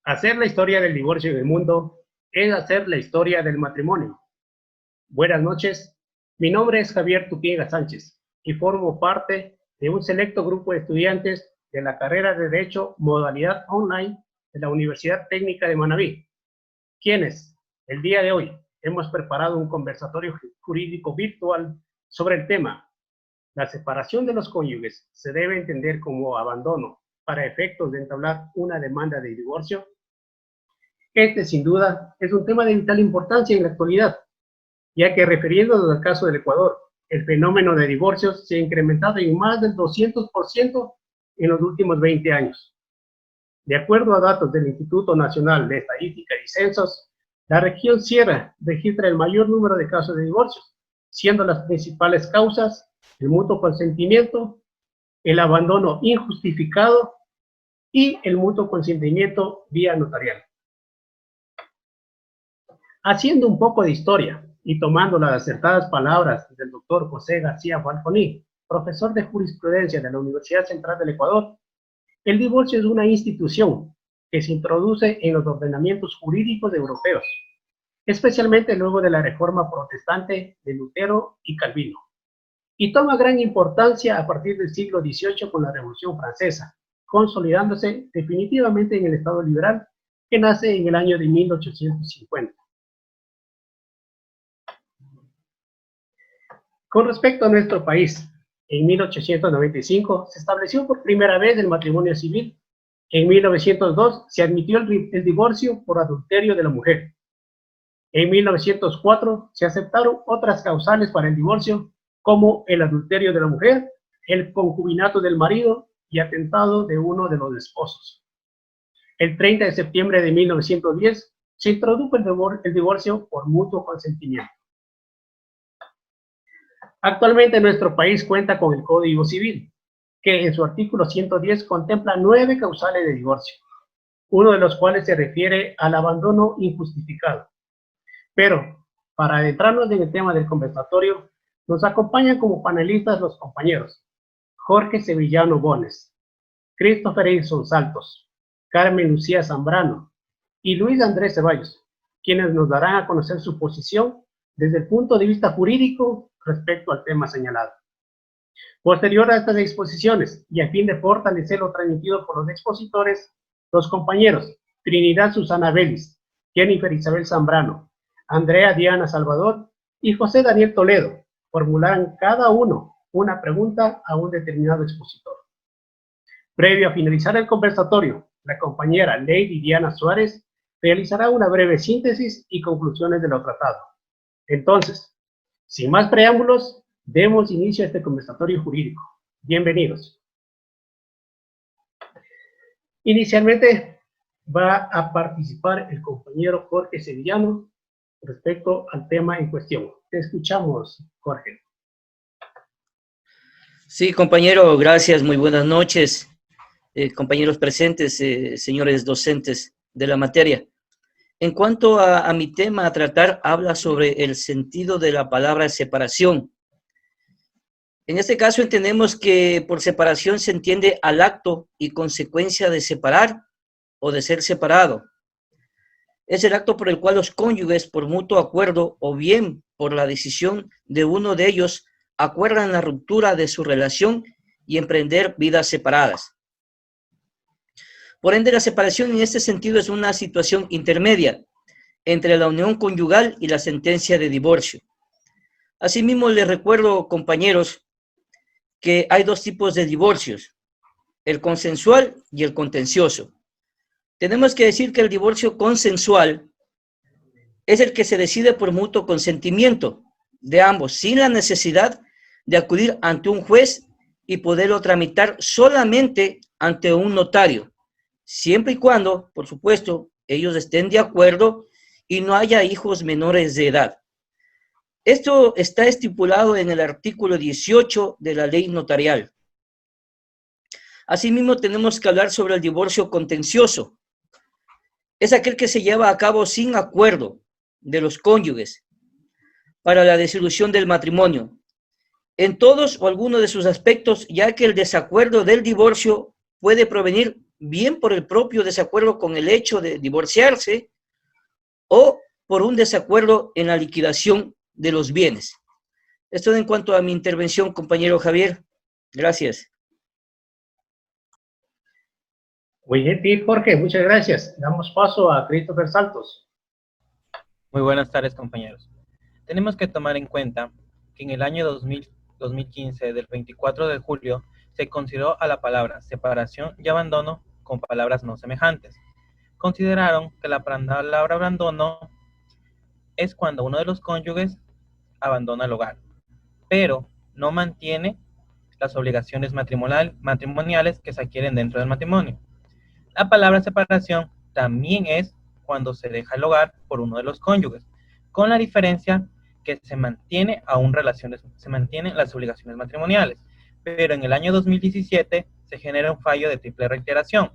Hacer la historia del divorcio en el mundo es hacer la historia del matrimonio. Buenas noches, mi nombre es Javier Tupiega Sánchez y formo parte de un selecto grupo de estudiantes de la carrera de Derecho modalidad online de la Universidad Técnica de Manabí, quienes el día de hoy hemos preparado un conversatorio jurídico virtual sobre el tema. La separación de los cónyuges se debe entender como abandono para efectos de entablar una demanda de divorcio. Este, sin duda, es un tema de vital importancia en la actualidad, ya que refiriéndonos al caso del Ecuador, el fenómeno de divorcios se ha incrementado en más del 200% en los últimos 20 años. De acuerdo a datos del Instituto Nacional de Estadística y Censos, la región Sierra registra el mayor número de casos de divorcios, siendo las principales causas el mutuo consentimiento, el abandono injustificado y el mutuo consentimiento vía notarial. Haciendo un poco de historia y tomando las acertadas palabras del doctor José García Falconi, profesor de jurisprudencia de la Universidad Central del Ecuador, el divorcio es una institución que se introduce en los ordenamientos jurídicos europeos, especialmente luego de la reforma protestante de Lutero y Calvino, y toma gran importancia a partir del siglo XVIII con la Revolución Francesa, consolidándose definitivamente en el Estado liberal que nace en el año de 1850. Con respecto a nuestro país, en 1895 se estableció por primera vez el matrimonio civil. En 1902 se admitió el divorcio por adulterio de la mujer. En 1904 se aceptaron otras causales para el divorcio, como el adulterio de la mujer, el concubinato del marido y atentado de uno de los esposos. El 30 de septiembre de 1910 se introdujo el divorcio por mutuo consentimiento. Actualmente nuestro país cuenta con el Código Civil, que en su artículo 110 contempla 9 causales de divorcio, uno de los cuales se refiere al abandono injustificado. Pero, para adentrarnos en el tema del conversatorio, nos acompañan como panelistas los compañeros Jorge Sevillano Bones, Christopher Edson Saltos, Carmen Lucía Zambrano y Luis Andrés Ceballos, quienes nos darán a conocer su posición desde el punto de vista jurídico respecto al tema señalado. Posterior a estas exposiciones, y a fin de fortalecer lo transmitido por los expositores, los compañeros Trinidad Susana Vélez, Jennifer Isabel Zambrano, Andrea Diana Salvador y José Daniel Toledo formularán cada uno una pregunta a un determinado expositor. Previo a finalizar el conversatorio, la compañera Lady Diana Suárez realizará una breve síntesis y conclusiones de lo tratado. Entonces, sin más preámbulos, demos inicio a este conversatorio jurídico. Bienvenidos. Inicialmente va a participar el compañero Jorge Sevillano respecto al tema en cuestión. Te escuchamos, Jorge. Sí, compañero, gracias. Muy buenas noches. Compañeros presentes, señores docentes de la materia. En cuanto a mi tema a tratar, habla sobre el sentido de la palabra separación. En este caso entendemos que por separación se entiende al acto y consecuencia de separar o de ser separado. Es el acto por el cual los cónyuges, por mutuo acuerdo o bien por la decisión de uno de ellos, acuerdan la ruptura de su relación y emprender vidas separadas. Por ende, la separación en este sentido es una situación intermedia entre la unión conyugal y la sentencia de divorcio. Asimismo, les recuerdo, compañeros, que hay dos tipos de divorcios, el consensual y el contencioso. Tenemos que decir que el divorcio consensual es el que se decide por mutuo consentimiento de ambos, sin la necesidad de acudir ante un juez y poderlo tramitar solamente ante un notario, siempre y cuando, por supuesto, ellos estén de acuerdo y no haya hijos menores de edad. Esto está estipulado en el artículo 18 de la ley notarial. Asimismo, tenemos que hablar sobre el divorcio contencioso. Es aquel que se lleva a cabo sin acuerdo de los cónyuges para la disolución del matrimonio, en todos o algunos de sus aspectos, ya que el desacuerdo del divorcio puede provenir bien por el propio desacuerdo con el hecho de divorciarse o por un desacuerdo en la liquidación de los bienes. Esto en cuanto a mi intervención, compañero Javier. Gracias. Muy gentil, Jorge, muchas gracias. Damos paso a Christopher Santos. Muy buenas tardes, compañeros. Tenemos que tomar en cuenta que en el año 2015, del 24 de julio, se consideró a la palabra separación y abandono con palabras no semejantes. Consideraron que la palabra abandono es cuando uno de los cónyuges abandona el hogar, pero no mantiene las obligaciones matrimoniales que se adquieren dentro del matrimonio. La palabra separación también es cuando se deja el hogar por uno de los cónyuges, con la diferencia que se mantienen las obligaciones matrimoniales, pero en el año 2017 se genera un fallo de triple reiteración,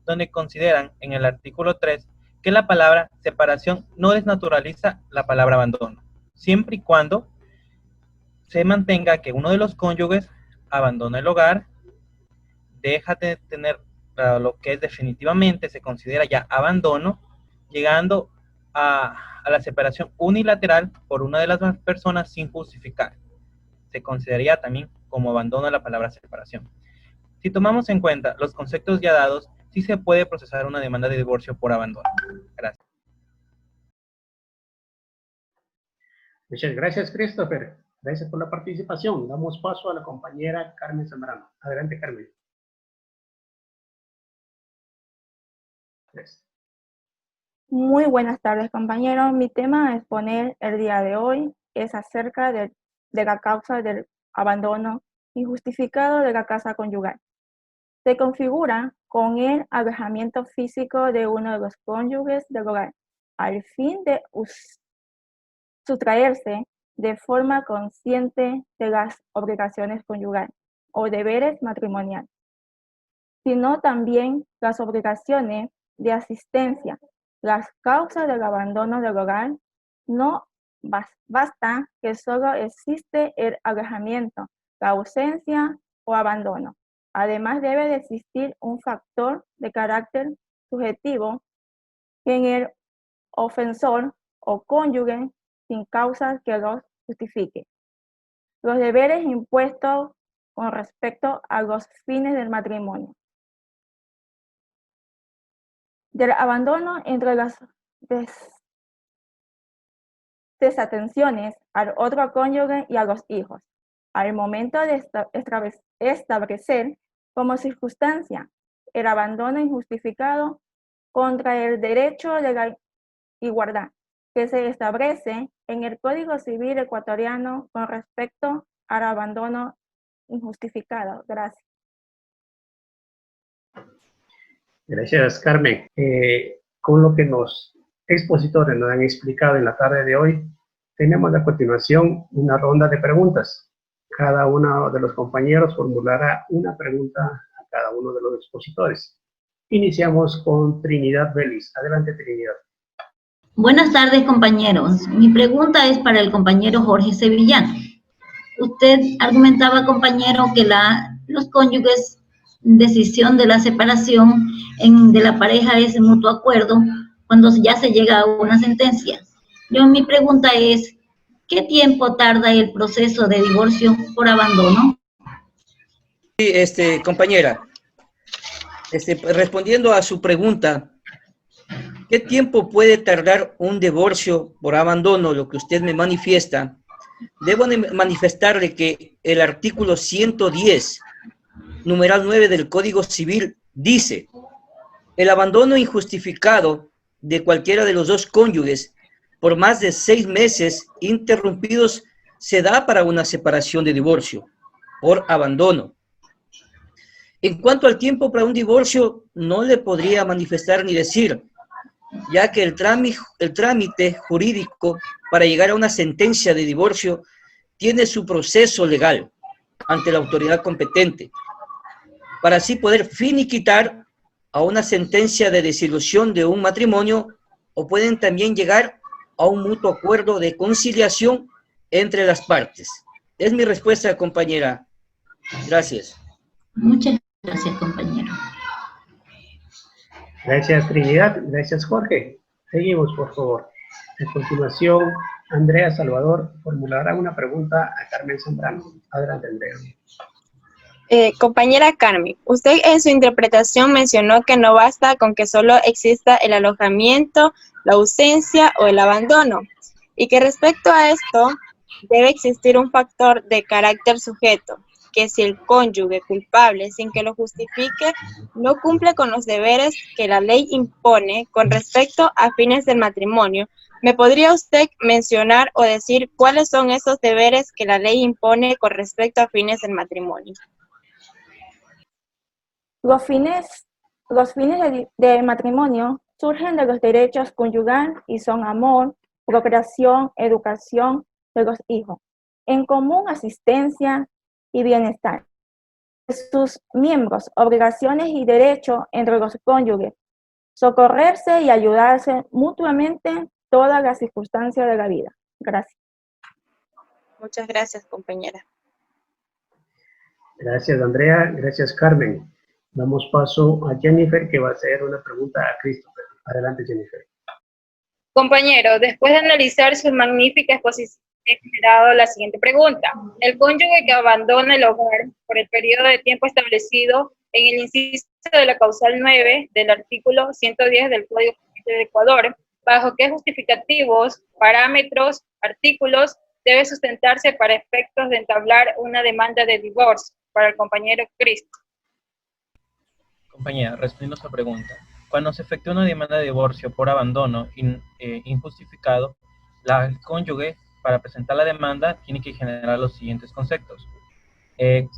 donde consideran en el artículo 3 que la palabra separación no desnaturaliza la palabra abandono, siempre y cuando se mantenga que uno de los cónyuges abandona el hogar, deja de tener lo que es definitivamente, se considera ya abandono, llegando a la separación unilateral por una de las personas sin justificar. Se consideraría también como abandono la palabra separación. Si tomamos en cuenta los conceptos ya dados, sí se puede procesar una demanda de divorcio por abandono. Gracias. Muchas gracias, Christopher. Gracias por la participación. Damos paso a la compañera Carmen Zambrano. Adelante, Carmen. Gracias. Muy buenas tardes, compañeros. Mi tema a exponer el día de hoy es acerca de la causa del abandono injustificado de la casa conyugal. Se configura con el alejamiento físico de uno de los cónyuges del hogar, al fin de sustraerse de forma consciente de las obligaciones conyugales o deberes matrimoniales, sino también las obligaciones de asistencia. Las causas del abandono del hogar no basta que solo existe el alejamiento, la ausencia o abandono. Además, debe de existir un factor de carácter subjetivo en el ofensor o cónyuge sin causas que los justifique. Los deberes impuestos con respecto a los fines del matrimonio. Del abandono entre las desatenciones al otro cónyuge y a los hijos, al momento de establecer como circunstancia el abandono injustificado contra el derecho de la igualdad que se establece en el Código Civil ecuatoriano con respecto al abandono injustificado. Gracias. Gracias, Carmen. Con lo que los expositores nos han explicado en la tarde de hoy, tenemos a continuación una ronda de preguntas. Cada uno de los compañeros formulará una pregunta a cada uno de los expositores. Iniciamos con Trinidad Vélez. Adelante, Trinidad. Buenas tardes, compañeros. Mi pregunta es para el compañero Jorge Sevillano. Usted argumentaba, compañero, que los cónyuges, decisión de la separación de la pareja es en mutuo acuerdo cuando ya se llega a una sentencia. Mi pregunta es, ¿qué tiempo tarda el proceso de divorcio por abandono? Sí, compañera, respondiendo a su pregunta, ¿qué tiempo puede tardar un divorcio por abandono? Lo que usted me manifiesta, debo manifestarle que el artículo 110, numeral 9 del Código Civil dice: el abandono injustificado de cualquiera de los dos cónyuges por más de 6 meses interrumpidos se da para una separación de divorcio por abandono. En cuanto al tiempo para un divorcio, no le podría manifestar ni decir, ya que el trámite jurídico para llegar a una sentencia de divorcio tiene su proceso legal ante la autoridad competente, para así poder finiquitar a una sentencia de disolución de un matrimonio, o pueden también llegar a un mutuo acuerdo de conciliación entre las partes. Es mi respuesta, compañera. Gracias. Muchas gracias, compañero. Gracias, Trinidad. Gracias, Jorge. Seguimos, por favor. A continuación, Andrea Salvador formulará una pregunta a Carmen Zambrano. Adelante, Andrea. Compañera Carmen, usted en su interpretación mencionó que no basta con que solo exista el alojamiento, la ausencia o el abandono, y que respecto a esto debe existir un factor de carácter sujeto, que si el cónyuge culpable, sin que lo justifique, no cumple con los deberes que la ley impone con respecto a fines del matrimonio, ¿me podría usted mencionar o decir cuáles son esos deberes que la ley impone con respecto a fines del matrimonio? Los fines de matrimonio surgen de los derechos conyugales y son amor, procreación, educación de los hijos, en común asistencia y bienestar de sus miembros, obligaciones y derechos entre los cónyuges, socorrerse y ayudarse mutuamente en todas las circunstancias de la vida. Gracias. Muchas gracias, compañera. Gracias, Andrea. Gracias, Carmen. Damos paso a Jennifer, que va a hacer una pregunta a Christopher. Adelante, Jennifer. Compañero, después de analizar su magnífica exposición, he generado la siguiente pregunta. El cónyuge que abandona el hogar por el periodo de tiempo establecido en el inciso de la causal 9 del artículo 110 del Código Civil del Ecuador, ¿bajo qué justificativos, parámetros, artículos debe sustentarse para efectos de entablar una demanda de divorcio? Para el compañero Cristo. Compañera, respondiendo a su pregunta, cuando se efectúa una demanda de divorcio por abandono injustificado, el cónyuge, para presentar la demanda, tiene que generar los siguientes conceptos.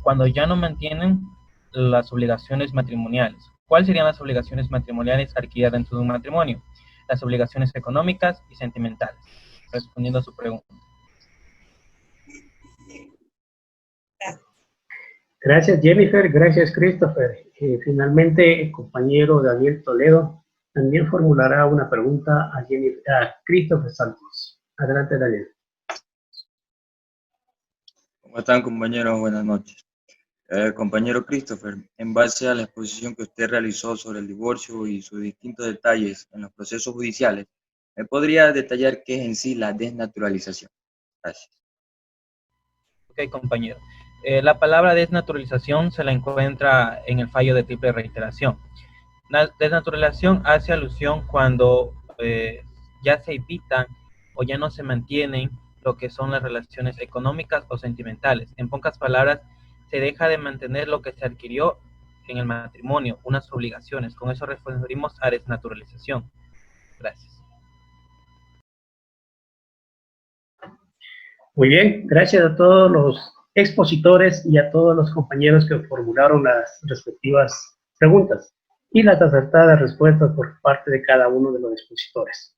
Cuando ya no mantienen las obligaciones matrimoniales. ¿Cuáles serían las obligaciones matrimoniales adquiridas dentro de un matrimonio? Las obligaciones económicas y sentimentales. Respondiendo a su pregunta. Gracias, Jennifer. Gracias, Christopher. Finalmente, el compañero Daniel Toledo también formulará una pregunta a Christopher Santos. Adelante, Daniel. ¿Cómo están, compañeros? Buenas noches. Compañero Christopher, en base a la exposición que usted realizó sobre el divorcio y sus distintos detalles en los procesos judiciales, ¿me podría detallar qué es en sí la desnaturalización? Gracias. Ok, compañero. La palabra desnaturalización se la encuentra en el fallo de triple reiteración. La desnaturalización hace alusión cuando ya se evitan o ya no se mantienen lo que son las relaciones económicas o sentimentales. En pocas palabras, se deja de mantener lo que se adquirió en el matrimonio, unas obligaciones. Con eso referimos a desnaturalización. Gracias. Muy bien, gracias a todos los expositores y a todos los compañeros que formularon las respectivas preguntas y las acertadas respuestas por parte de cada uno de los expositores.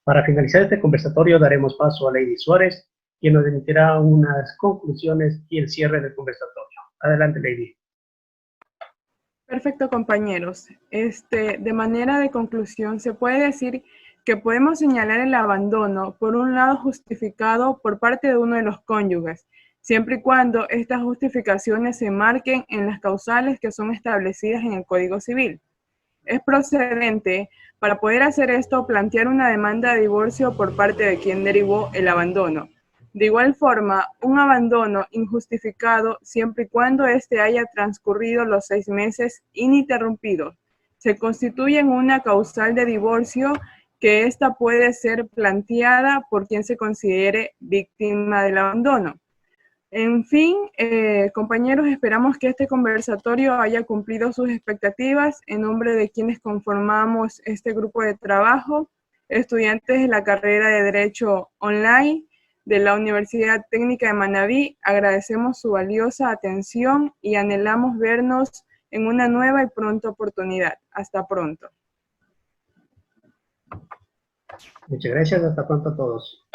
Para finalizar este conversatorio daremos paso a Lady Suárez, quien nos emitirá unas conclusiones y el cierre del conversatorio. Adelante, Lady. Perfecto, compañeros. De manera de conclusión, se puede decir que podemos señalar el abandono, por un lado, justificado por parte de uno de los cónyuges, siempre y cuando estas justificaciones se marquen en las causales que son establecidas en el Código Civil. Es procedente, para poder hacer esto, plantear una demanda de divorcio por parte de quien derivó el abandono. De igual forma, un abandono injustificado, siempre y cuando éste haya transcurrido los 6 meses ininterrumpidos, se constituye en una causal de divorcio que ésta puede ser planteada por quien se considere víctima del abandono. En fin, compañeros, esperamos que este conversatorio haya cumplido sus expectativas en nombre de quienes conformamos este grupo de trabajo, estudiantes de la carrera de Derecho Online de la Universidad Técnica de Manabí. Agradecemos su valiosa atención y anhelamos vernos en una nueva y pronta oportunidad. Hasta pronto. Muchas gracias. Hasta pronto a todos.